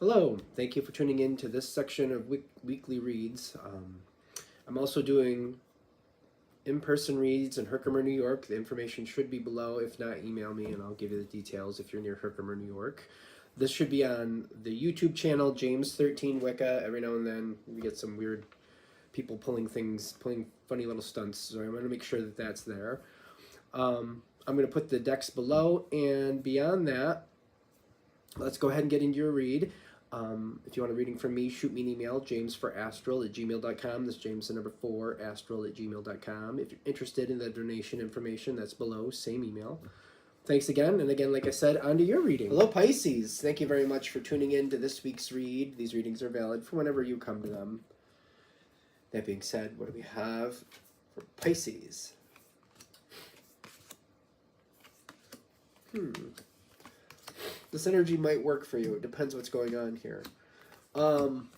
Hello, thank you for tuning in to this section of weekly reads. I'm also doing in-person reads in Herkimer, New York. The information should be below. If not, email me and I'll give you the details if you're near Herkimer, New York. This should be on the YouTube channel, James13 Wicca. Every now and then we get some weird people pulling funny little stunts, so I'm going to make sure that that's there. I'm going to put the decks below, and beyond that, let's go ahead and get into your read. If you want a reading from me, shoot me an email, jamesforastral@gmail.com. That's James the number 4, astral@gmail.com. If you're interested in the donation information, that's below, same email. Thanks again, and again, like I said, on to your reading. Hello, Pisces. Thank you very much for tuning in to this week's read. These readings are valid for whenever you come to them. That being said, what do we have for Pisces? This energy might work for you. It depends what's going on here. One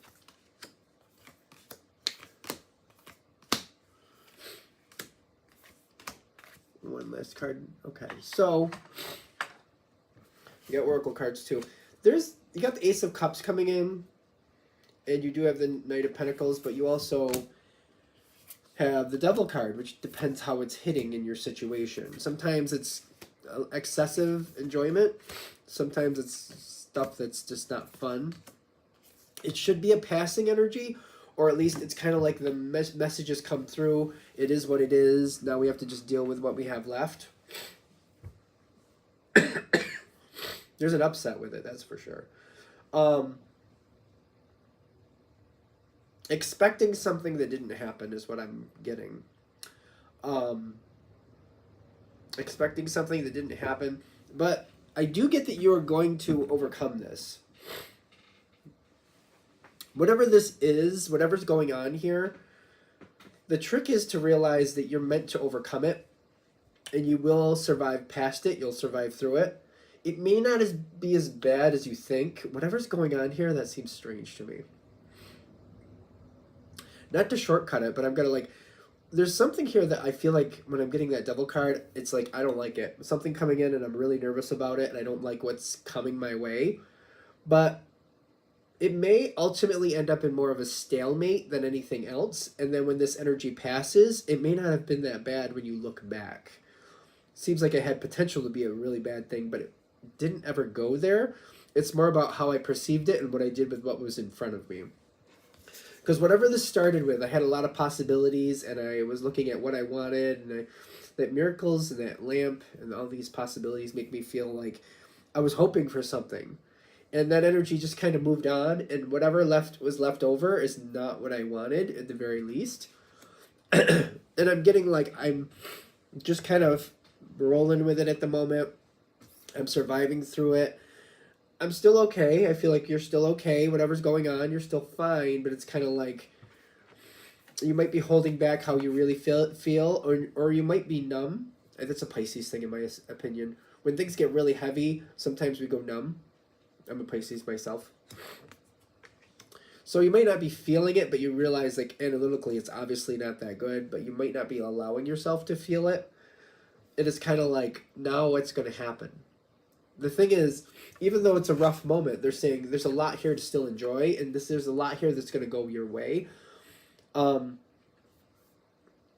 last card. Okay, so you got Oracle cards too. You got the Ace of Cups coming in, and you do have the Knight of Pentacles, but you also have the Devil card, which depends how it's hitting in your situation. Sometimes it's excessive enjoyment. Sometimes it's stuff that's just not fun. It should be a passing energy, or at least it's kind of like the messages come through. It is what it is. Now we have to just deal with what we have left. There's an upset with it, that's for sure. Expecting something that didn't happen is what I'm getting. Expecting something that didn't happen, but I do get that you are going to overcome this. Whatever this is, whatever's going on here, the trick is to realize that you're meant to overcome it, and you will survive past it. You'll survive through it. It may not be as bad as you think. Whatever's going on here, that seems strange to me. Not to shortcut it, but I'm going to there's something here that I feel like when I'm getting that Devil card, it's like I don't like it. Something coming in and I'm really nervous about it and I don't like what's coming my way. But it may ultimately end up in more of a stalemate than anything else. And then when this energy passes, it may not have been that bad when you look back. Seems like it had potential to be a really bad thing, but it didn't ever go there. It's more about how I perceived it and what I did with what was in front of me. Because whatever this started with, I had a lot of possibilities, and I was looking at what I wanted, and that miracles and that lamp and all these possibilities make me feel like I was hoping for something. And that energy just kind of moved on, and whatever was left over is not what I wanted, at the very least. And I'm getting I'm just kind of rolling with it at the moment. I'm surviving through it. I'm still okay. I feel like you're still okay. Whatever's going on, you're still fine. But it's kind of like you might be holding back how you really feel, or you might be numb. That's a Pisces thing, in my opinion. When things get really heavy, sometimes we go numb. I'm a Pisces myself. So you might not be feeling it, but you realize, analytically, it's obviously not that good. But you might not be allowing yourself to feel it. It is kind of like, now what's going to happen? The thing is, even though it's a rough moment, they're saying there's a lot here to still enjoy, and there's a lot here that's going to go your way.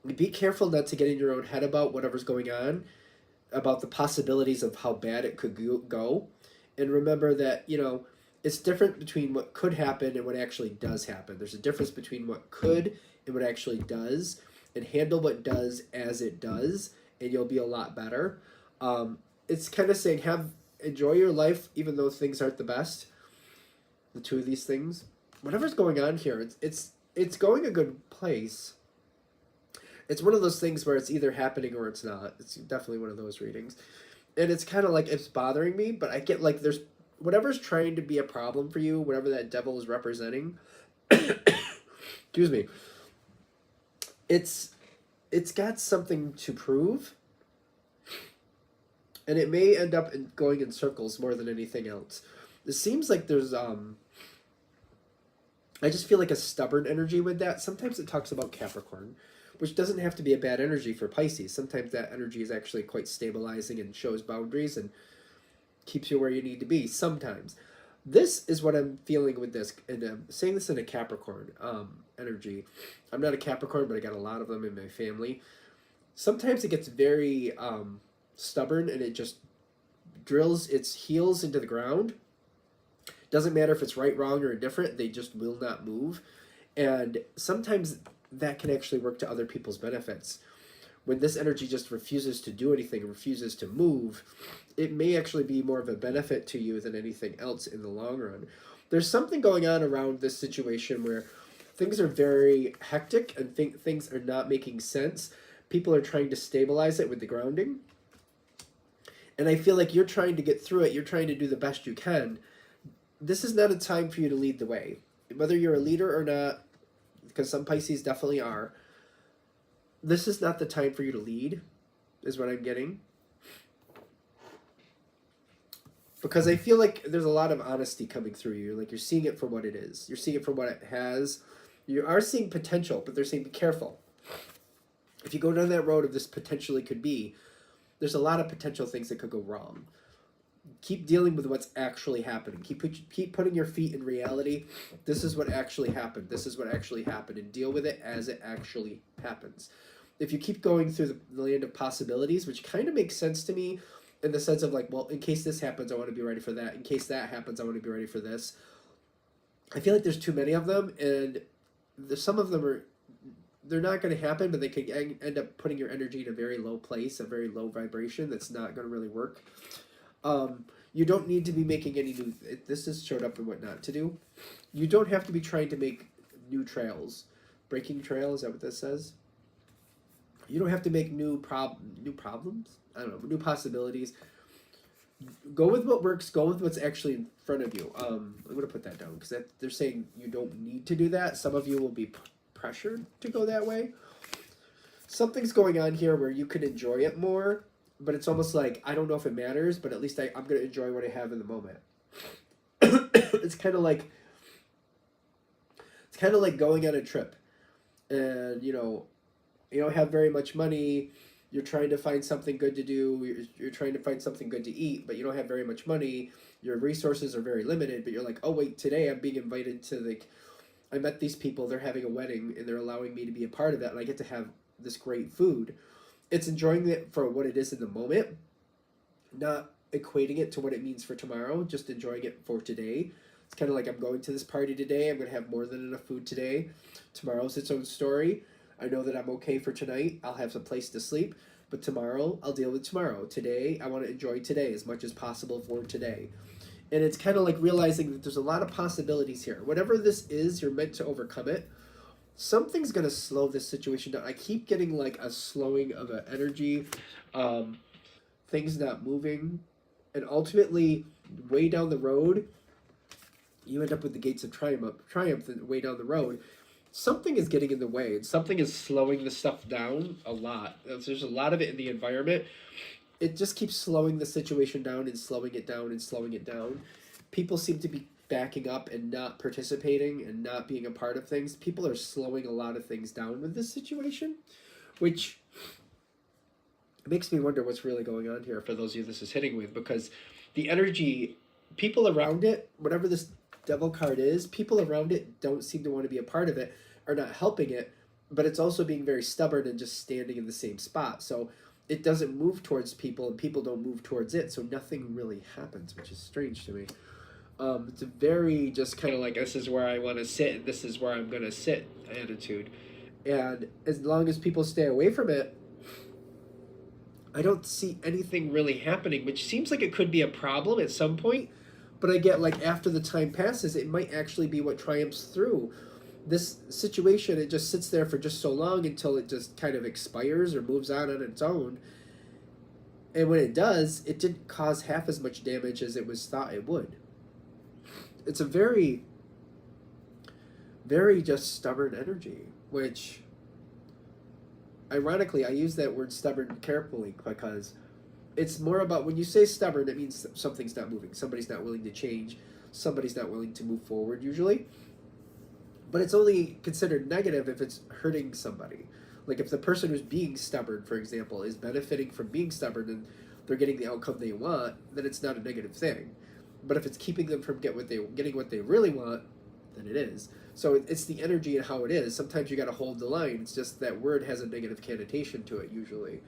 Be careful not to get in your own head about whatever's going on, about the possibilities of how bad it could go. And remember that, it's different between what could happen and what actually does happen. There's a difference between what could and what actually does, and handle what does as it does, and you'll be a lot better. It's kind of saying enjoy your life even though things aren't the best. The two of these things, whatever's going on here, it's going a good place. It's one of those things where it's either happening or it's not. It's definitely one of those readings, and it's kind of like it's bothering me, but I get there's whatever's trying to be a problem for you, whatever that devil is representing. Excuse me. It's got something to prove. And it may end up going in circles more than anything else. It seems like there's, I just feel like a stubborn energy with that. Sometimes it talks about Capricorn, which doesn't have to be a bad energy for Pisces. Sometimes that energy is actually quite stabilizing and shows boundaries and keeps you where you need to be sometimes. This is what I'm feeling with this, and I'm saying this in a Capricorn energy. I'm not a Capricorn, but I got a lot of them in my family. Sometimes it gets very stubborn, and it just drills its heels into the ground. Doesn't matter if it's right, wrong, or indifferent, they just will not move. And sometimes that can actually work to other people's benefits. When this energy just refuses to do anything, refuses to move, it may actually be more of a benefit to you than anything else in the long run. There's something going on around this situation where things are very hectic and things are not making sense. People are trying to stabilize it with the grounding. And I feel like you're trying to get through it. You're trying to do the best you can. This is not a time for you to lead the way. Whether you're a leader or not, because some Pisces definitely are, this is not the time for you to lead, is what I'm getting. Because I feel like there's a lot of honesty coming through you. Like you're seeing it for what it is. You're seeing it for what it has. You are seeing potential, but they're saying be careful. If you go down that road of this potentially could be, there's a lot of potential things that could go wrong. Keep dealing with what's actually happening. Keep putting your feet in reality. This is what actually happened. This is what actually happened, and deal with it as it actually happens. If you keep going through the land of possibilities, which kind of makes sense to me in the sense of like, well, in case this happens, I want to be ready for that. In case that happens, I want to be ready for this. I feel like there's too many of them, and some of them are, they're not going to happen, but they could end up putting your energy in a very low place, a very low vibration that's not going to really work. You don't need to be making any new, this has showed up in what not to do. You don't have to be trying to make new trails. Breaking trail, is that what this says? You don't have to make new problems? I don't know, new possibilities. Go with what works, go with what's actually in front of you. I'm going to put that down because they're saying you don't need to do that. Some of you will be pressured to go that way. Something's going on here where you can enjoy it more, but it's almost like, I don't know if it matters, but at least I'm going to enjoy what I have in the moment. It's kind of like going on a trip, and you don't have very much money. You're trying to find something good to do. You're trying to find something good to eat, but you don't have very much money. Your resources are very limited, but you're like, oh wait, today I'm being invited to I met these people, they're having a wedding, and they're allowing me to be a part of that, and I get to have this great food. It's enjoying it for what it is in the moment, not equating it to what it means for tomorrow, just enjoying it for today. It's kind of like, I'm going to this party today, I'm going to have more than enough food today. Tomorrow's its own story. I know that I'm okay for tonight. I'll have some place to sleep, but tomorrow, I'll deal with tomorrow. Today, I want to enjoy today as much as possible for today. And it's kind of like realizing that there's a lot of possibilities here. Whatever this is, you're meant to overcome it. Something's going to slow this situation down. I keep getting like a slowing of an energy, things not moving. And ultimately, way down the road, you end up with the gates of triumph way down the road. Something is getting in the way, and something is slowing the stuff down a lot. There's a lot of it in the environment. It just keeps slowing the situation down and slowing it down and slowing it down. People seem to be backing up and not participating and not being a part of things. People are slowing a lot of things down with this situation, which makes me wonder what's really going on here for those of you this is hitting with, because the energy, people around it, whatever this devil card is, people around it don't seem to want to be a part of it or not helping it, but it's also being very stubborn and just standing in the same spot. So it doesn't move towards people, and people don't move towards it, so nothing really happens, which is strange to me. It's a very just kind of like, this is where I want to sit, and this is where I'm going to sit attitude. And as long as people stay away from it, I don't see anything really happening, which seems like it could be a problem at some point. But I get like after the time passes, it might actually be what triumphs through. This situation, it just sits there for just so long until it just kind of expires or moves on its own. And when it does, it didn't cause half as much damage as it was thought it would. It's a very, very just stubborn energy, which, ironically, I use that word stubborn carefully because it's more about, when you say stubborn, it means something's not moving. Somebody's not willing to change. Somebody's not willing to move forward, usually. But it's only considered negative if it's hurting somebody. Like if the person who's being stubborn, for example, is benefiting from being stubborn and they're getting the outcome they want, then it's not a negative thing. But if it's keeping them from getting what they really want, then it is. So it's the energy and how it is. Sometimes you got to hold the line. It's just that word has a negative connotation to it usually.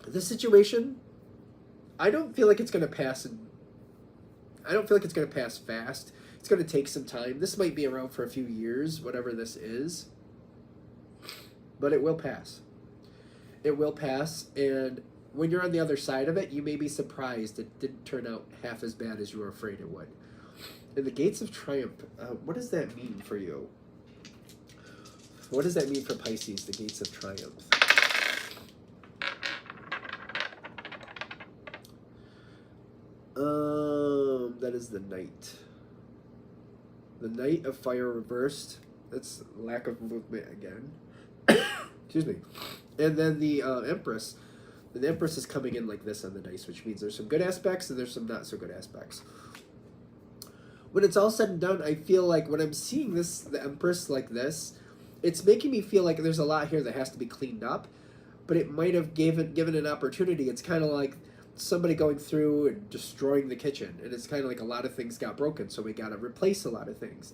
This situation, I don't feel like it's going to pass. I don't feel like it's going to pass fast. It's going to take some time. This might be around for a few years, whatever this is. But it will pass. It will pass, and when you're on the other side of it, you may be surprised it didn't turn out half as bad as you were afraid it would. And the Gates of Triumph, what does that mean for you? What does that mean for Pisces, the Gates of Triumph? That is the Knight. The Knight of Fire reversed. That's lack of movement again. Excuse me. And then the Empress. The Empress is coming in like this on the dice, which means there's some good aspects and there's some not so good aspects. When it's all said and done, I feel like when I'm seeing this, the Empress like this, it's making me feel like there's a lot here that has to be cleaned up, but it might have given an opportunity. It's kind of like somebody going through and destroying the kitchen, and it's kind of like a lot of things got broken, so we got to replace a lot of things.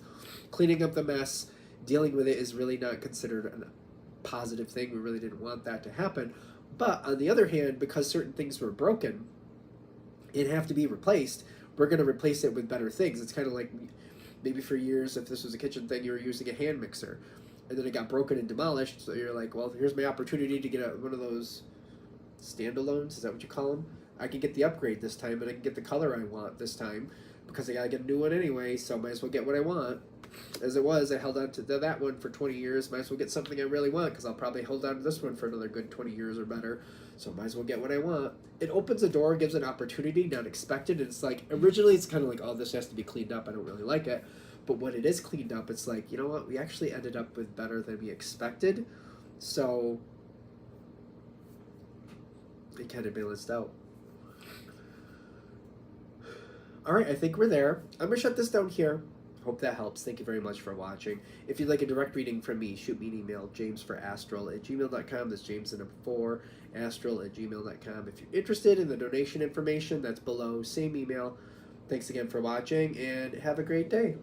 Cleaning up the mess, dealing with it is really not considered a positive thing. We really didn't want that to happen. But on the other hand, because certain things were broken and have to be replaced, we're going to replace it with better things. It's kind of like maybe for years, if this was a kitchen thing, you were using a hand mixer, and then it got broken and demolished, so you're like, well, here's my opportunity to get one of those standalones, is that what you call them? I can get the upgrade this time, and I can get the color I want this time, because I got to get a new one anyway, so I might as well get what I want. As it was, I held on to that one for 20 years, might as well get something I really want, because I'll probably hold on to this one for another good 20 years or better, so might as well get what I want. It opens a door, gives an opportunity, not expected, and it's like, originally it's kind of like, oh, this has to be cleaned up, I don't really like it, but when it is cleaned up, it's like, you know what, we actually ended up with better than we expected, so it kind of balanced out. Alright, I think we're there. I'm going to shut this down here. Hope that helps. Thank you very much for watching. If you'd like a direct reading from me, shoot me an email, jamesforastral@gmail.com. That's James and 4, astral@gmail.com. If you're interested in the donation information, that's below. Same email. Thanks again for watching, and have a great day.